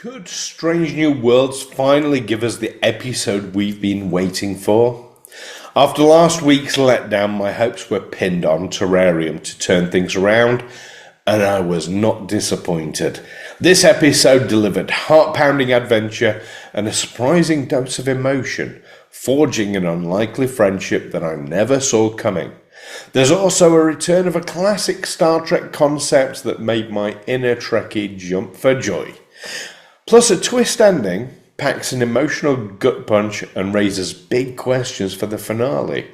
Could Strange New Worlds finally give us the episode we've been waiting for? After last week's letdown, my hopes were pinned on Terrarium to turn things around, and I was not disappointed. This episode delivered heart-pounding adventure and a surprising dose of emotion, forging an unlikely friendship that I never saw coming. There's also a return of a classic Star Trek concept that made my inner Trekkie jump for joy. Plus, a twist ending packs an emotional gut punch and raises big questions for the finale.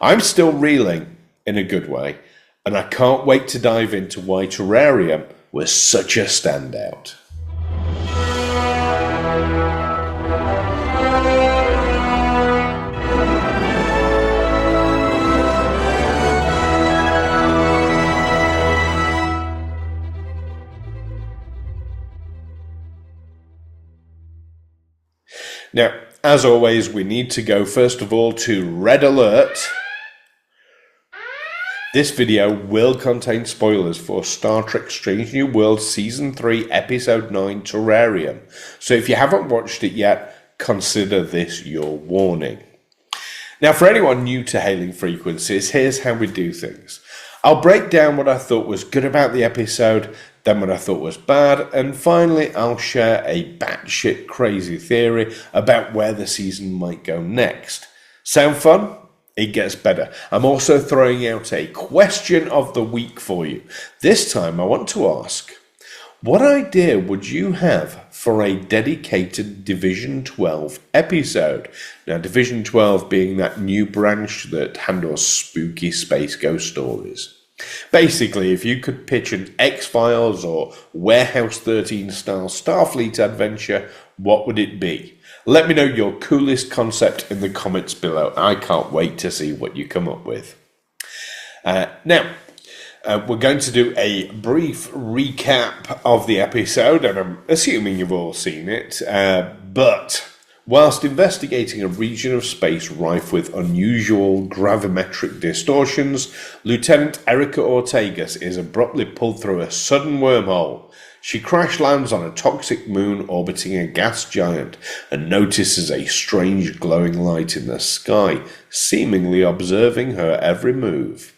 I'm still reeling, in a good way, and I can't wait to dive into why Terrarium was such a standout. Now, as always, we need to go first of all to Red Alert. This video will contain spoilers for Star Trek Strange New Worlds Season 3 Episode 9 Terrarium. So if you haven't watched it yet, consider this your warning. Now, for anyone new to Hailing Frequencies, here's how we do things. I'll break down what I thought was good about the episode, then what I thought was bad, and finally I'll share a batshit crazy theory about where the season might go next. Sound fun? It gets better. I'm also throwing out a question of the week for you. This time I want to ask, what idea would you have for a dedicated Division 12 episode? Now, Division 12 being that new branch that handles spooky space ghost stories. Basically, if you could pitch an X-Files or Warehouse 13 style Starfleet adventure, what would it be? Let me know your coolest concept in the comments below. I can't wait to see what you come up with. Now, we're going to do a brief recap of the episode, and I'm assuming you've all seen it, but whilst investigating a region of space rife with unusual gravimetric distortions, Lieutenant Erica Ortegas is abruptly pulled through a sudden wormhole. She crash lands on a toxic moon orbiting a gas giant and notices a strange glowing light in the sky, seemingly observing her every move.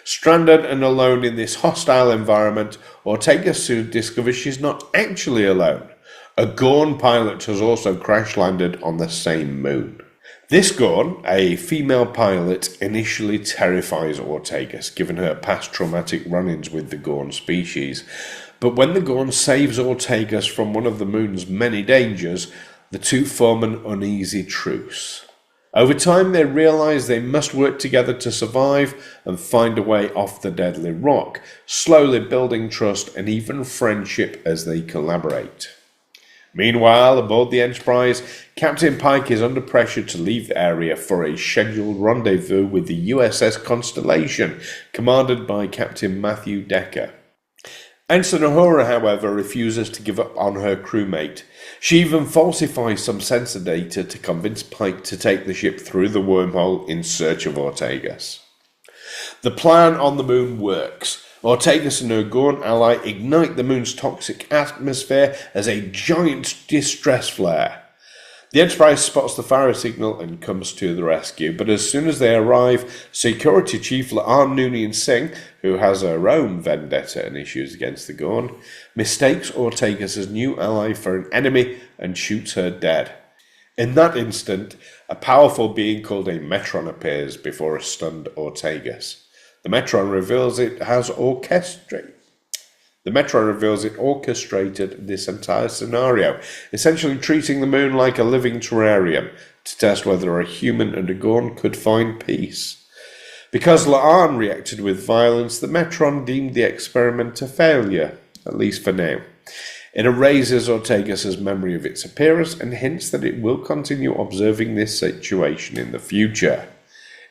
Stranded and alone in this hostile environment, Ortega soon discovers she's not actually alone. A Gorn pilot has also crash-landed on the same moon. This Gorn, a female pilot, initially terrifies Ortegas, given her past traumatic run-ins with the Gorn species. But when the Gorn saves Ortegas from one of the moon's many dangers, the two form an uneasy truce. Over time, they realize they must work together to survive and find a way off the deadly rock, slowly building trust and even friendship as they collaborate. Meanwhile, aboard the Enterprise, Captain Pike is under pressure to leave the area for a scheduled rendezvous with the USS Constellation, commanded by Captain Matthew Decker. Ensign Uhura, however, refuses to give up on her crewmate. She even falsifies some sensor data to convince Pike to take the ship through the wormhole in search of Ortegas. The plan on the moon works. Ortegas and her Gorn ally ignite the moon's toxic atmosphere as a giant distress flare. The Enterprise spots the fire signal and comes to the rescue, but as soon as they arrive, Security Chief La'an Noonien Singh, who has her own vendetta and issues against the Gorn, mistakes Ortegas as new ally for an enemy and shoots her dead. In that instant, a powerful being called a Metron appears before a stunned Ortegas. The Metron reveals it orchestrated this entire scenario, essentially treating the moon like a living terrarium to test whether a human and a Gorn could find peace. Because La'an reacted with violence, the Metron deemed the experiment a failure, at least for now. It erases Ortegas' memory of its appearance and hints that it will continue observing this situation in the future.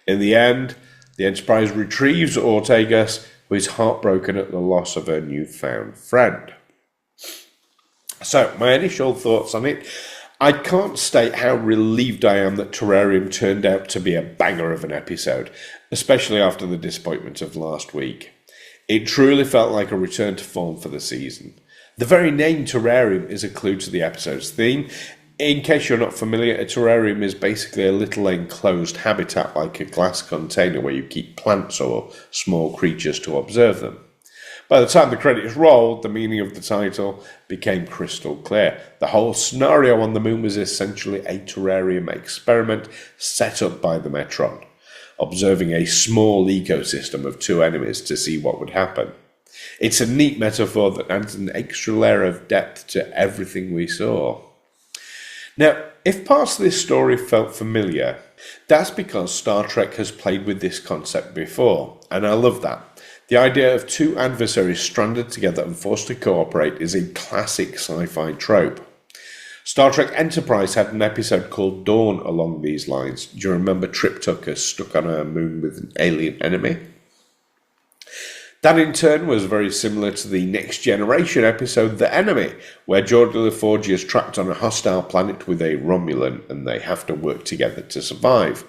In the end, the Enterprise retrieves Ortegas, who is heartbroken at the loss of her newfound friend. So, my initial thoughts on it. I can't state how relieved I am that Terrarium turned out to be a banger of an episode, especially after the disappointment of last week. It truly felt like a return to form for the season. The very name Terrarium is a clue to the episode's theme. In case you're not familiar, a terrarium is basically a little enclosed habitat like a glass container where you keep plants or small creatures to observe them. By the time the credits rolled, the meaning of the title became crystal clear. The whole scenario on the moon was essentially a terrarium experiment set up by the Metron, observing a small ecosystem of two enemies to see what would happen. It's a neat metaphor that adds an extra layer of depth to everything we saw. Now, if parts of this story felt familiar, that's because Star Trek has played with this concept before, and I love that. The idea of two adversaries stranded together and forced to cooperate is a classic sci-fi trope. Star Trek Enterprise had an episode called Dawn along these lines. Do you remember Trip Tucker stuck on a moon with an alien enemy? That in turn was very similar to the Next Generation episode The Enemy, where Geordi LaForge is trapped on a hostile planet with a Romulan and they have to work together to survive.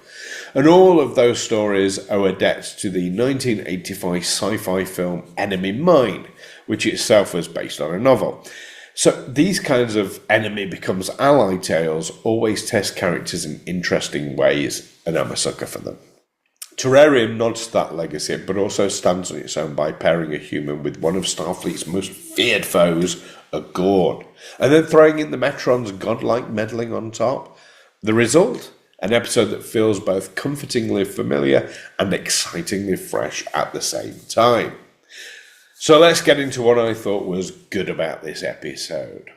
And all of those stories owe a debt to the 1985 sci-fi film Enemy Mine, which itself was based on a novel. So these kinds of enemy becomes ally tales always test characters in interesting ways, and I'm a sucker for them. Terrarium nods to that legacy, but also stands on its own by pairing a human with one of Starfleet's most feared foes, a Gorn, and then throwing in the Metron's godlike meddling on top. The result? An episode that feels both comfortingly familiar and excitingly fresh at the same time. So let's get into what I thought was good about this episode.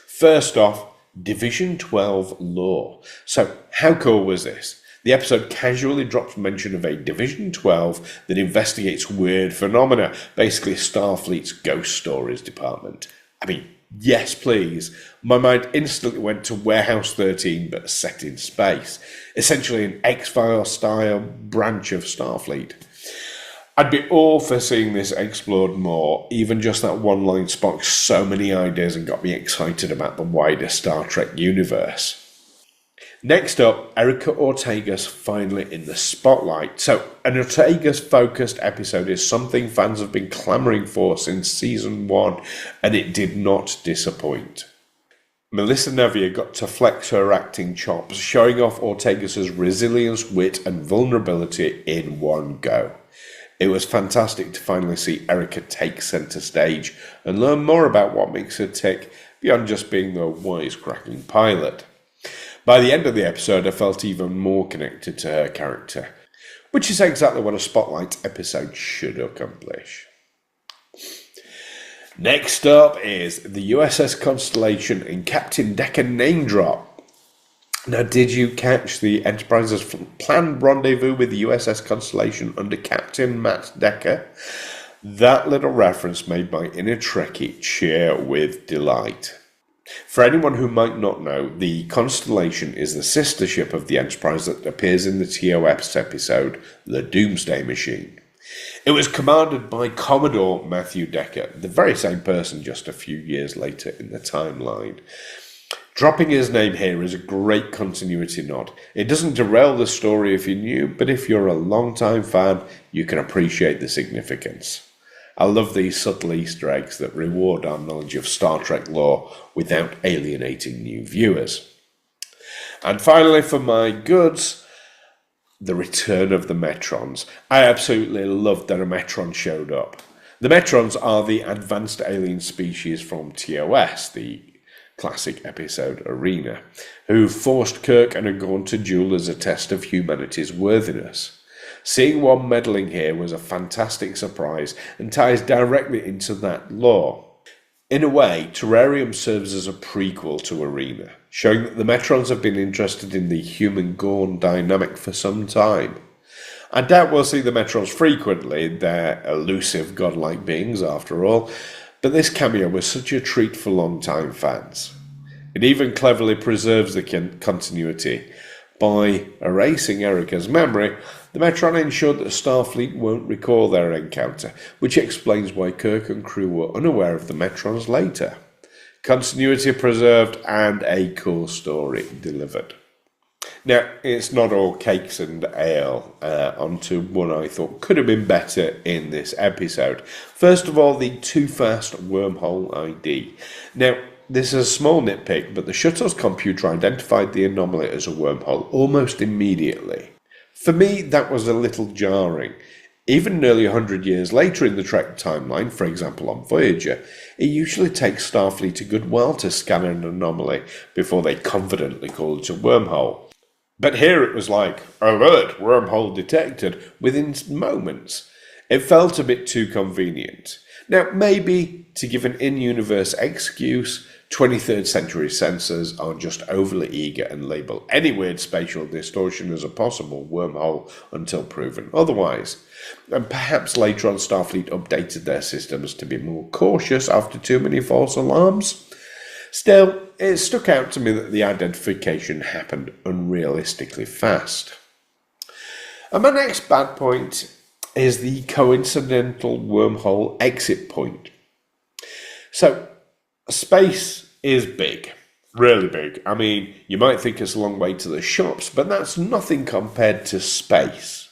First off, Division 12 lore. So how cool was this? The episode casually drops mention of a Division 12 that investigates weird phenomena, basically Starfleet's ghost stories department. I mean, yes please. My mind instantly went to Warehouse 13 but set in space. Essentially an X-Files style branch of Starfleet. I'd be all for seeing this explored more. Even just that one line sparked so many ideas and got me excited about the wider Star Trek universe. Next up, Erica Ortegas finally in the spotlight. So, an Ortegas-focused episode is something fans have been clamouring for since Season 1, and it did not disappoint. Melissa Nevia got to flex her acting chops, showing off Ortegas' resilience, wit, and vulnerability in one go. It was fantastic to finally see Erica take centre stage and learn more about what makes her tick, beyond just being the wisecracking pilot. By the end of the episode, I felt even more connected to her character, which is exactly what a Spotlight episode should accomplish. Next up is the USS Constellation and Captain Decker name drop. Now, did you catch the Enterprise's planned rendezvous with the USS Constellation under Captain Matt Decker? That little reference made my inner Trekkie cheer with delight. For anyone who might not know, the Constellation is the sister ship of the Enterprise that appears in the TOS episode, The Doomsday Machine. It was commanded by Commodore Matthew Decker, the very same person just a few years later in the timeline. Dropping his name here is a great continuity nod. It doesn't derail the story if you're new, but if you're a long-time fan, you can appreciate the significance. I love these subtle Easter eggs that reward our knowledge of Star Trek lore without alienating new viewers. And finally, for my goods, the return of the Metrons. I absolutely loved that a Metron showed up. The Metrons are the advanced alien species from TOS, the classic episode Arena, who forced Kirk and a Gorn to duel as a test of humanity's worthiness. Seeing one meddling here was a fantastic surprise and ties directly into that lore. In a way, Terrarium serves as a prequel to Arena, showing that the Metrons have been interested in the human-Gorn dynamic for some time. I doubt we'll see the Metrons frequently, they're elusive godlike beings after all, but this cameo was such a treat for long-time fans. It even cleverly preserves the continuity. By erasing Erica's memory, the Metron ensured that Starfleet won't recall their encounter, which explains why Kirk and crew were unaware of the Metrons later. Continuity preserved and a cool story delivered. Now, it's not all cakes and ale. Onto one I thought could have been better in this episode. First of all, the too fast wormhole ID. Now, this is a small nitpick, but the shuttle's computer identified the anomaly as a wormhole almost immediately. For me, that was a little jarring. Even nearly 100 years later in the Trek timeline, for example on Voyager, it usually takes Starfleet a good while to scan an anomaly before they confidently call it a wormhole. But here it was like, alert, wormhole detected, within moments. It felt a bit too convenient. Now, maybe, to give an in-universe excuse, 23rd century censors are just overly eager and label any weird spatial distortion as a possible wormhole until proven otherwise. And perhaps later on Starfleet updated their systems to be more cautious after too many false alarms. Still, it stuck out to me that the identification happened unrealistically fast. And my next bad point is the coincidental wormhole exit point. So, space is big, really big. I mean, you might think it's a long way to the shops, but that's nothing compared to space.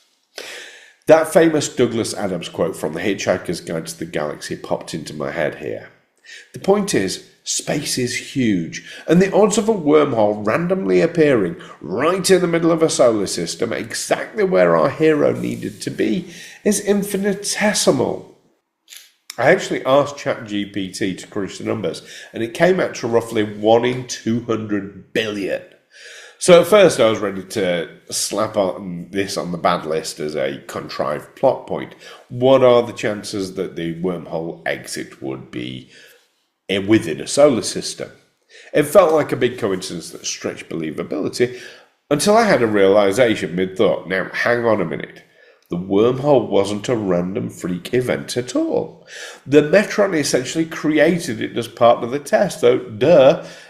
That famous Douglas Adams quote from The Hitchhiker's Guide to the Galaxy popped into my head here. The point is, space is huge, and the odds of a wormhole randomly appearing right in the middle of a solar system, exactly where our hero needed to be, is infinitesimal. I actually asked ChatGPT to crunch the numbers, and it came out to roughly 1 in 200 billion. So at first I was ready to slap on this on the bad list as a contrived plot point. What are the chances that the wormhole exit would be within a solar system? It felt like a big coincidence that stretched believability until I had a realization mid-thought. Now, hang on a minute. The wormhole wasn't a random freak event at all. The Metron essentially created it as part of the test, so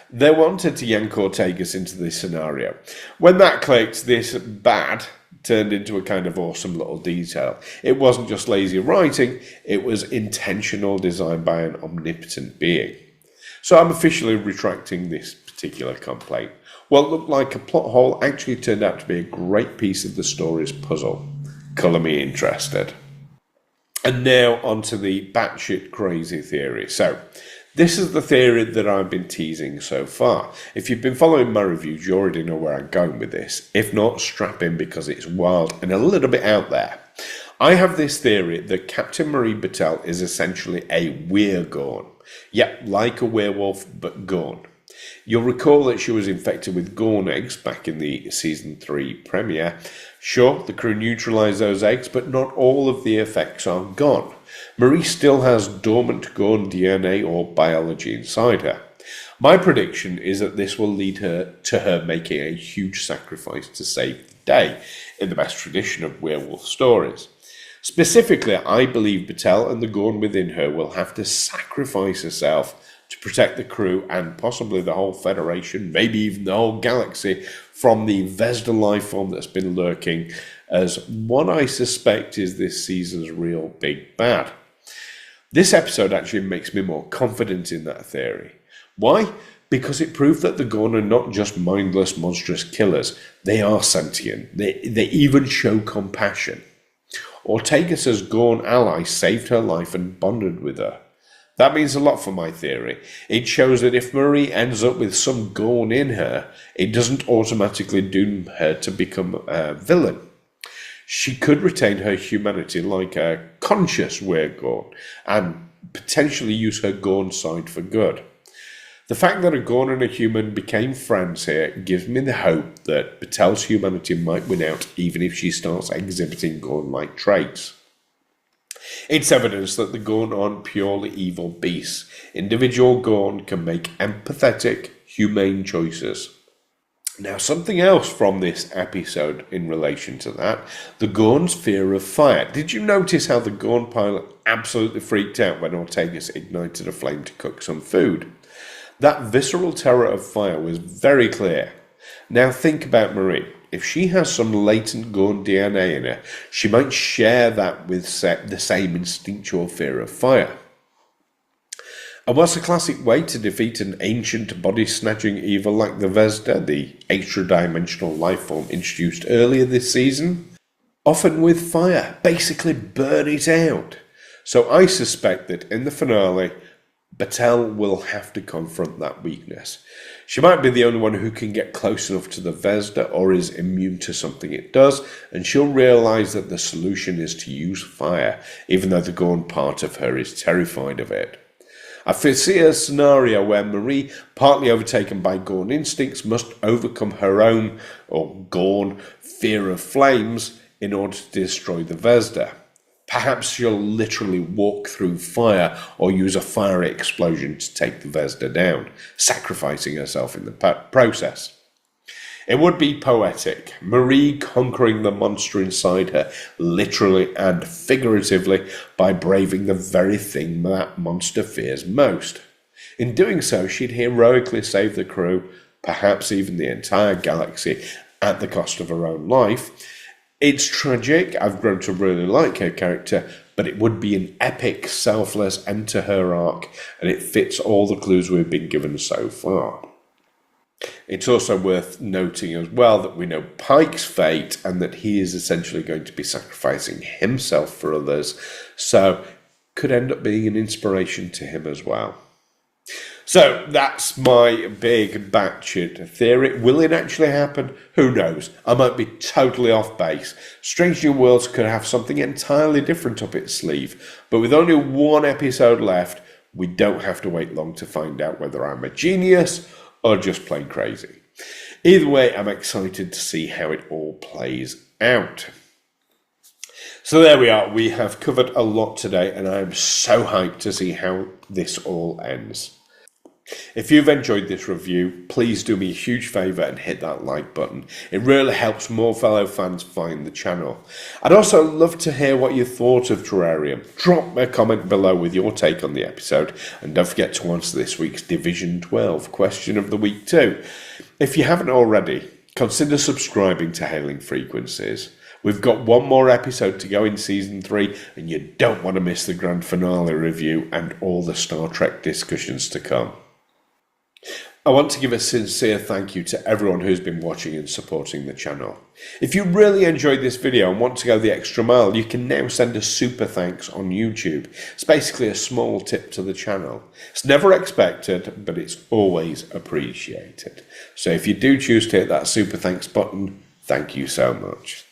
they wanted to yank Ortegas into this scenario. When that clicked, this bad turned into a kind of awesome little detail. It wasn't just lazy writing, it was intentional design by an omnipotent being. So I'm officially retracting this particular complaint. What looked like a plot hole actually turned out to be a great piece of the story's puzzle. Colour me interested. And now onto the batshit crazy theory. So, this is the theory that I've been teasing so far. If you've been following my reviews, you already know where I'm going with this. If not, strap in because it's wild and a little bit out there. I have this theory that Captain Marie Battelle is essentially a Gorn. Yep, like a werewolf, but Gorn. You'll recall that she was infected with Gorn eggs back in the Season 3 premiere. Sure, the crew neutralised those eggs, but not all of the effects are gone. Marie still has dormant Gorn DNA or biology inside her. My prediction is that this will lead to her making a huge sacrifice to save the day, in the best tradition of werewolf stories. Specifically, I believe Battelle and the Gorn within her will have to sacrifice herself to protect the crew and possibly the whole Federation, maybe even the whole galaxy, from the Vesda life form that's been lurking as what I suspect is this season's real big bad. This episode actually makes me more confident in that theory. Why? Because it proved that the Gorn are not just mindless, monstrous killers. They are sentient. They even show compassion. Ortegas' Gorn ally saved her life and bonded with her. That means a lot for my theory. It shows that if Marie ends up with some Gorn in her, it doesn't automatically doom her to become a villain. She could retain her humanity like a conscious Gorn and potentially use her Gorn side for good. The fact that a Gorn and a human became friends here gives me the hope that Battelle's humanity might win out even if she starts exhibiting Gorn-like traits. It's evidence that the Gorn aren't purely evil beasts. Individual Gorn can make empathetic, humane choices. Now, something else from this episode in relation to that, the Gorn's fear of fire. Did you notice how the Gorn pilot absolutely freaked out when Ortegas ignited a flame to cook some food? That visceral terror of fire was very clear. Now think about Marie. If she has some latent Gorn DNA in her, she might share that with the same instinctual fear of fire. And what's a classic way to defeat an ancient body-snatching evil like the Vesda, the extra-dimensional lifeform introduced earlier this season? Often with fire, basically burn it out. So I suspect that in the finale, Batel will have to confront that weakness. She might be the only one who can get close enough to the Vesda or is immune to something it does, and she'll realise that the solution is to use fire, even though the Gorn part of her is terrified of it. I foresee a scenario where Marie, partly overtaken by Gorn instincts, must overcome her own, or Gorn, fear of flames in order to destroy the Vesda. Perhaps she'll literally walk through fire or use a fiery explosion to take the Vesda down, sacrificing herself in the process. It would be poetic, Marie conquering the monster inside her, literally and figuratively, by braving the very thing that monster fears most. In doing so, she'd heroically save the crew, perhaps even the entire galaxy, at the cost of her own life. It's tragic, I've grown to really like her character, but it would be an epic, selfless end to her arc, and it fits all the clues we've been given so far. It's also worth noting as well that we know Pike's fate and that he is essentially going to be sacrificing himself for others, so could end up being an inspiration to him as well. So that's my big batshit theory. Will it actually happen? Who knows? I might be totally off base. Strange New Worlds could have something entirely different up its sleeve, but with only one episode left, we don't have to wait long to find out whether I'm a genius or just plain crazy. Either way, I'm excited to see how it all plays out. So there we are. We have covered a lot today, and I'm so hyped to see how this all ends. If you've enjoyed this review, please do me a huge favour and hit that like button. It really helps more fellow fans find the channel. I'd also love to hear what you thought of Terrarium. Drop a comment below with your take on the episode, and don't forget to answer this week's Division 12 question of the week too. If you haven't already, consider subscribing to Hailing Frequencies. We've got one more episode to go in Season 3, and you don't want to miss the grand finale review and all the Star Trek discussions to come. I want to give a sincere thank you to everyone who's been watching and supporting the channel. If you really enjoyed this video and want to go the extra mile, you can now send a super thanks on YouTube. It's basically a small tip to the channel. It's never expected, but it's always appreciated. So if you do choose to hit that super thanks button, thank you so much.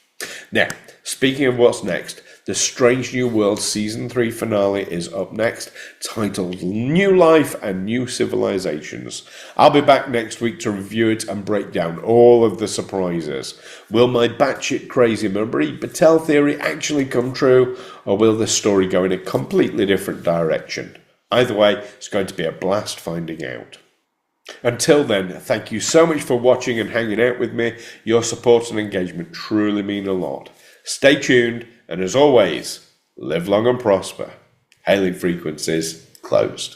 Now, speaking of what's next, the Strange New Worlds Season 3 finale is up next, titled New Life and New Civilizations. I'll be back next week to review it and break down all of the surprises. Will my batshit crazy Marie Batel theory actually come true, or will this story go in a completely different direction? Either way, it's going to be a blast finding out. Until then, thank you so much for watching and hanging out with me. Your support and engagement truly mean a lot. Stay tuned, and as always, live long and prosper. Hailing Frequencies closed.